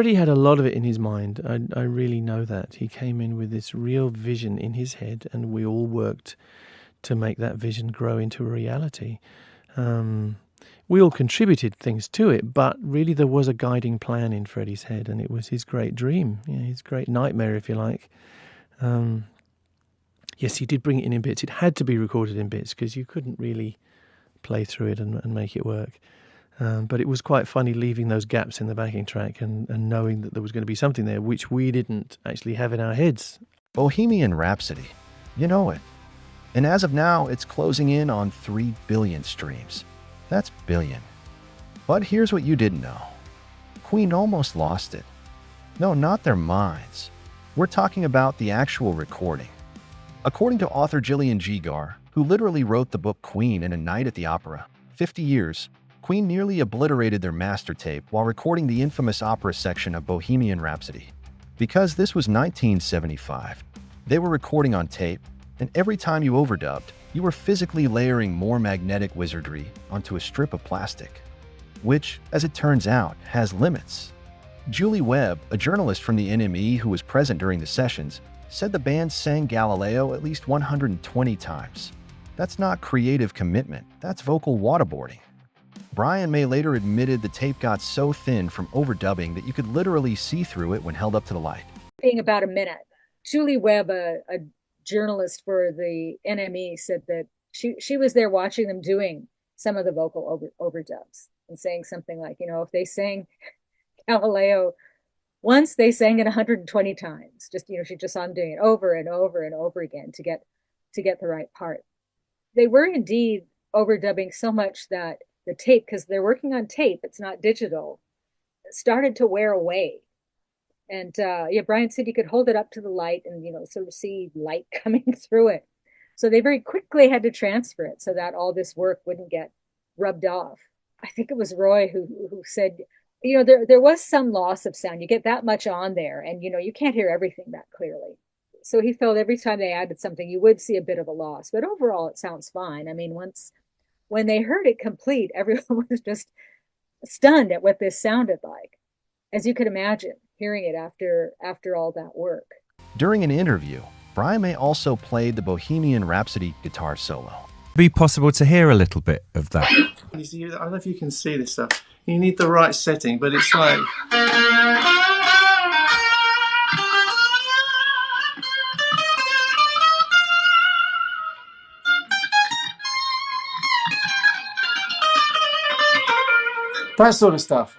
Freddie had a lot of it in his mind. I really know that. He came in with this real vision in his head, and we all worked to make that vision grow into a reality. We all contributed things to it, but really there was a guiding plan in Freddie's head, and it was his great dream, his great nightmare, if you like. Yes, he did bring it in bits. It had to be recorded in bits because you couldn't really play through it and make it work. But it was quite funny leaving those gaps in the backing track and knowing that there was going to be something there which we didn't actually have in our heads. Bohemian Rhapsody. You know it. And as of now, it's closing in on 3 billion streams. That's billion. But here's what you didn't know. Queen almost lost it. No, not their minds. We're talking about the actual recording. According to author Gillian Gigar, who literally wrote the book Queen in a Night at the Opera, 50 years, Queen nearly obliterated their master tape while recording the infamous opera section of Bohemian Rhapsody. Because this was 1975, they were recording on tape, and every time you overdubbed, you were physically layering more magnetic wizardry onto a strip of plastic, which, as it turns out, has limits. Julie Webb, a journalist from the NME who was present during the sessions, said the band sang Galileo at least 120 times. That's not creative commitment, that's vocal waterboarding. Brian May later admitted the tape got so thin from overdubbing that you could literally see through it when held up to the light. Being about a minute. Julie Webb, a journalist for the NME, said that she was there watching them doing some of the vocal overdubs and saying something like, if they sang Galileo once, they sang it 120 times. She just saw them doing it over and over and over again to get the right part. They were indeed overdubbing so much that the tape, because they're working on tape, it's not digital, started to wear away. And Brian said you could hold it up to the light and, sort of see light coming through it. So they very quickly had to transfer it so that all this work wouldn't get rubbed off. I think it was Roy who said, there was some loss of sound. You get that much on there and, you can't hear everything that clearly. So he felt every time they added something, you would see a bit of a loss. But overall, it sounds fine. I mean, when they heard it complete, everyone was just stunned at what this sounded like, as you could imagine, hearing it after all that work. During an interview, Brian May also played the Bohemian Rhapsody guitar solo. Be possible to hear a little bit of that? You see, I don't know if you can see this stuff. You need the right setting, but it's like... that sort of stuff, right?